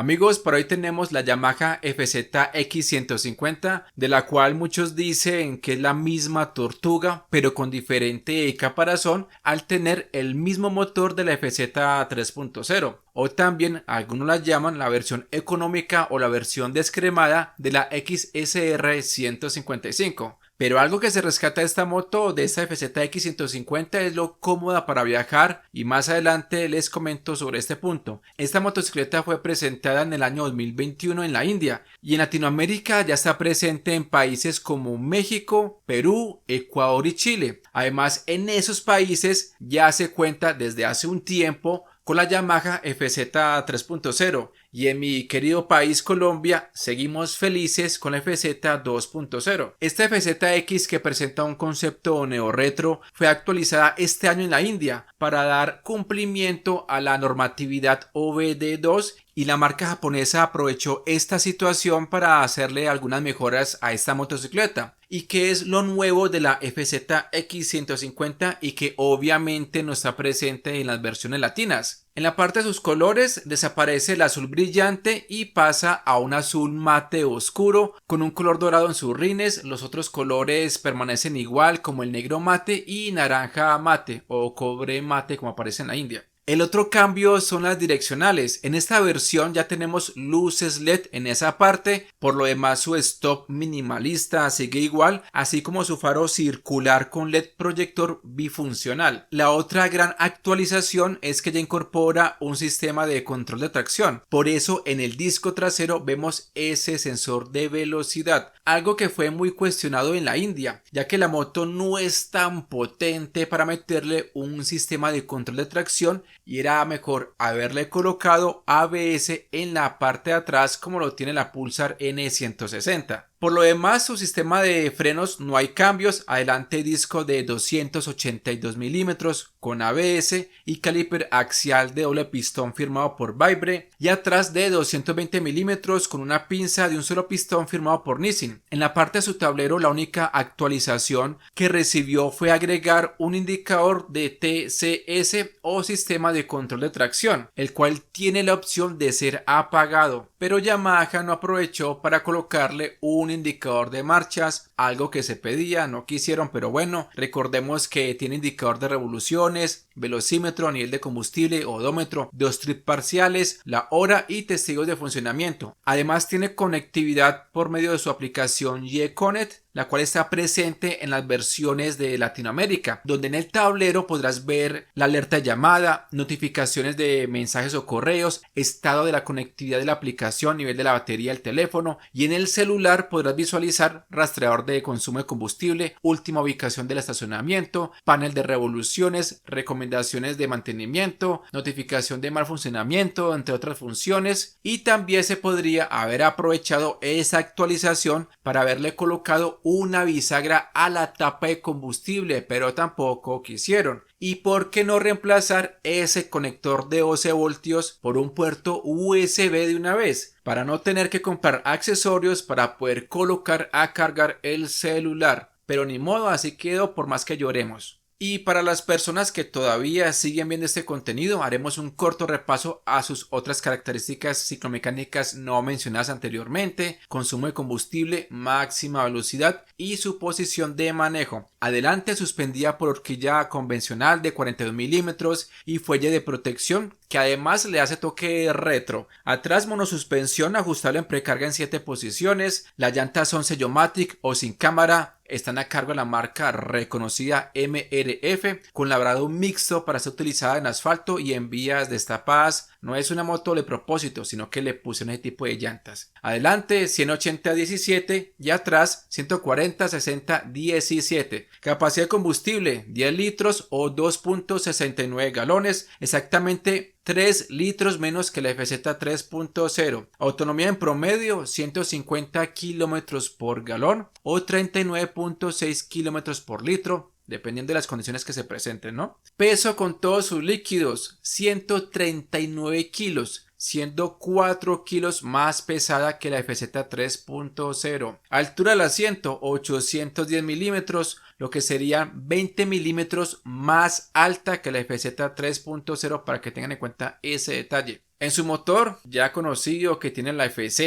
Amigos, por hoy tenemos la Yamaha FZX150, de la cual muchos dicen que es la misma tortuga, pero con diferente caparazón al tener el mismo motor de la FZ3.0. O también algunos la llaman la versión económica o la versión descremada de la XSR155. Pero algo que se rescata de esta moto, de esta FZX150, es lo cómoda para viajar, y más adelante les comento sobre este punto. Esta motocicleta fue presentada en el año 2021 en la India, y en Latinoamérica ya está presente en países como México, Perú, Ecuador y Chile. Además, en esos países ya se cuenta desde hace un tiempo con la Yamaha FZ3.0, y en mi querido país Colombia seguimos felices con la FZ2.0. Esta FZX, que presenta un concepto neo-retro, fue actualizada este año en la India para dar cumplimiento a la normatividad OBD2, y la marca japonesa aprovechó esta situación para hacerle algunas mejoras a esta motocicleta. ¿Y qué es lo nuevo de la FZX150 y que obviamente no está presente en las versiones latinas? En la parte de sus colores desaparece el azul brillante y pasa a un azul mate oscuro con un color dorado en sus rines. Los otros colores permanecen igual, como el negro mate y naranja mate o cobre mate, como aparece en la India. El otro cambio son las direccionales. En esta versión ya tenemos luces LED en esa parte. Por lo demás, su stop minimalista sigue igual, así como su faro circular con LED proyector bifuncional. La otra gran actualización es que ya incorpora un sistema de control de tracción. Por eso en el disco trasero vemos ese sensor de velocidad, algo que fue muy cuestionado en la India, ya que la moto no es tan potente para meterle un sistema de control de tracción, y era mejor haberle colocado ABS en la parte de atrás como lo tiene la Pulsar N160. Por lo demás, su sistema de frenos no hay cambios. Adelante disco de 282 milímetros con ABS y caliper axial de doble pistón firmado por Vibbre, y atrás de 220 milímetros con una pinza de un solo pistón firmado por Nissin. En la parte de su tablero, la única actualización que recibió fue agregar un indicador de TCS o sistema de control de tracción, el cual tiene la opción de ser apagado, pero Yamaha no aprovechó para colocarle un indicador de marchas, algo que se pedía, no quisieron, pero bueno, recordemos que tiene indicador de revoluciones, velocímetro, nivel de combustible, odómetro, dos trips parciales, la hora y testigos de funcionamiento. Además tiene conectividad por medio de su aplicación YConnect, la cual está presente en las versiones de Latinoamérica, donde en el tablero podrás ver la alerta de llamada, notificaciones de mensajes o correos, estado de la conectividad de la aplicación, nivel de la batería del teléfono, y en el celular podrás visualizar rastreador de consumo de combustible, última ubicación del estacionamiento, panel de revoluciones, recomendaciones de mantenimiento, notificación de mal funcionamiento, entre otras funciones. Y también se podría haber aprovechado esa actualización para haberle colocado una bisagra a la tapa de combustible, pero tampoco quisieron. ¿Y por qué no reemplazar ese conector de 12 voltios por un puerto USB de una vez, para no tener que comprar accesorios para poder colocar a cargar el celular? Pero ni modo, así quedó, por más que lloremos. Y para las personas que todavía siguen viendo este contenido, haremos un corto repaso a sus otras características ciclomecánicas no mencionadas anteriormente: consumo de combustible, máxima velocidad y su posición de manejo. Adelante suspendida por horquilla convencional de 42 milímetros y fuelle de protección, que además le hace toque retro. Atrás monosuspensión ajustable en precarga en 7 posiciones. Las llantas son Sellomatic o sin cámara. Están a cargo de la marca reconocida MRF, con labrado mixto para ser utilizada en asfalto y en vías destapadas. No es una moto de propósito, sino que le pusieron ese tipo de llantas. Adelante 180-17 y atrás 140-60-17. Capacidad de combustible 10 litros o 2.69 galones, exactamente 3 litros menos que la FZ3.0. Autonomía en promedio 150 kilómetros por galón o 39.6 kilómetros por litro, dependiendo de las condiciones que se presenten, ¿no? Peso con todos sus líquidos 139 kilos, siendo 4 kilos más pesada que la FZ3.0. Altura del asiento 810 milímetros, lo que serían 20 milímetros más alta que la FZ3.0, para que tengan en cuenta ese detalle. En su motor, ya conocido que tiene la FZ,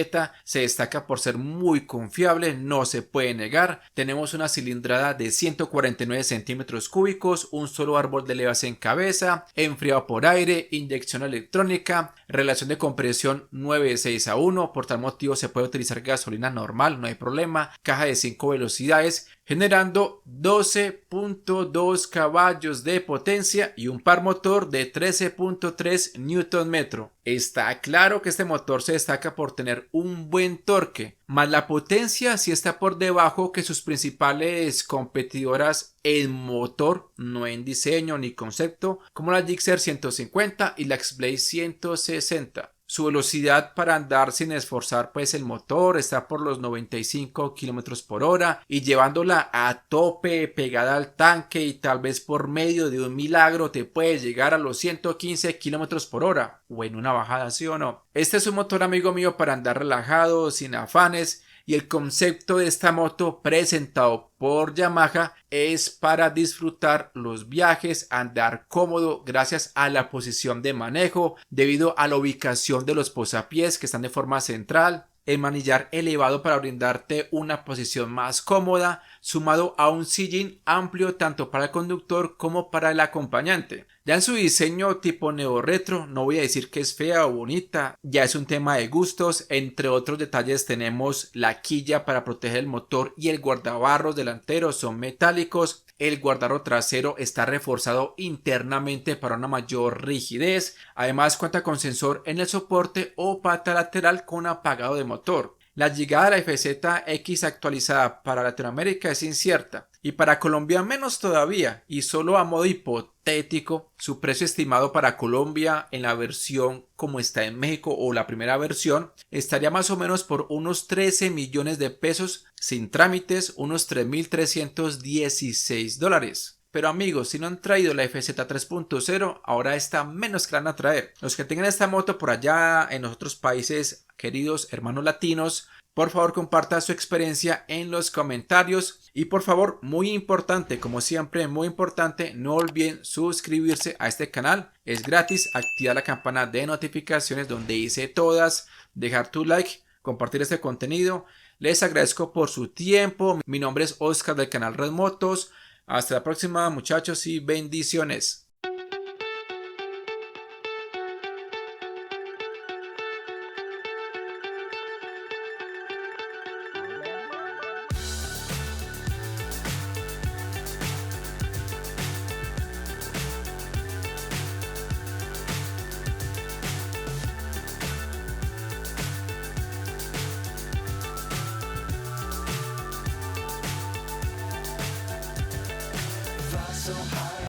se destaca por ser muy confiable, no se puede negar. Tenemos una cilindrada de 149 centímetros cúbicos, un solo árbol de levas en cabeza, enfriado por aire, inyección electrónica, relación de compresión 9:6:1, por tal motivo se puede utilizar gasolina normal, no hay problema, caja de 5 velocidades, generando 12.2 caballos de potencia y un par motor de 13.3 Nm. Está claro que este motor se destaca por tener un buen torque, más la potencia sí está por debajo que sus principales competidoras en motor, no en diseño ni concepto, como la Gixxer 150 y la X-Blade 160. Su velocidad para andar sin esforzar pues el motor está por los 95 km por hora y llevándola a tope pegada al tanque y tal vez por medio de un milagro te puede llegar a los 115 km por hora o en una bajada, ¿sí o no? Este es un motor, amigo mío, para andar relajado, sin afanes, y el concepto de esta moto presentado por Yamaha es para disfrutar los viajes, andar cómodo gracias a la posición de manejo debido a la ubicación de los posapiés que están de forma central, el manillar elevado para brindarte una posición más cómoda, sumado a un sillín amplio tanto para el conductor como para el acompañante. Ya en su diseño tipo neo-retro, no voy a decir que es fea o bonita, ya es un tema de gustos. Entre otros detalles tenemos la quilla para proteger el motor y el guardabarros delantero son metálicos. El guardarro trasero está reforzado internamente para una mayor rigidez. Además cuenta con sensor en el soporte o pata lateral con apagado de motor. La llegada de la FZX actualizada para Latinoamérica es incierta y para Colombia menos todavía, y solo a modo hipotético su precio estimado para Colombia en la versión como está en México o la primera versión estaría más o menos por unos 13 millones de pesos sin trámites, unos $3.316. Pero amigos, si no han traído la FZ 3.0, ahora está menos que la van a traer. Los que tengan esta moto por allá en los otros países, queridos hermanos latinos, por favor comparta su experiencia en los comentarios. Y por favor, muy importante, como siempre, muy importante, no olviden suscribirse a este canal. Es gratis, activar la campana de notificaciones donde hice todas, dejar tu like, compartir este contenido. Les agradezco por su tiempo. Mi nombre es Oscar del canal Red Motos. Hasta la próxima, muchachos, y bendiciones.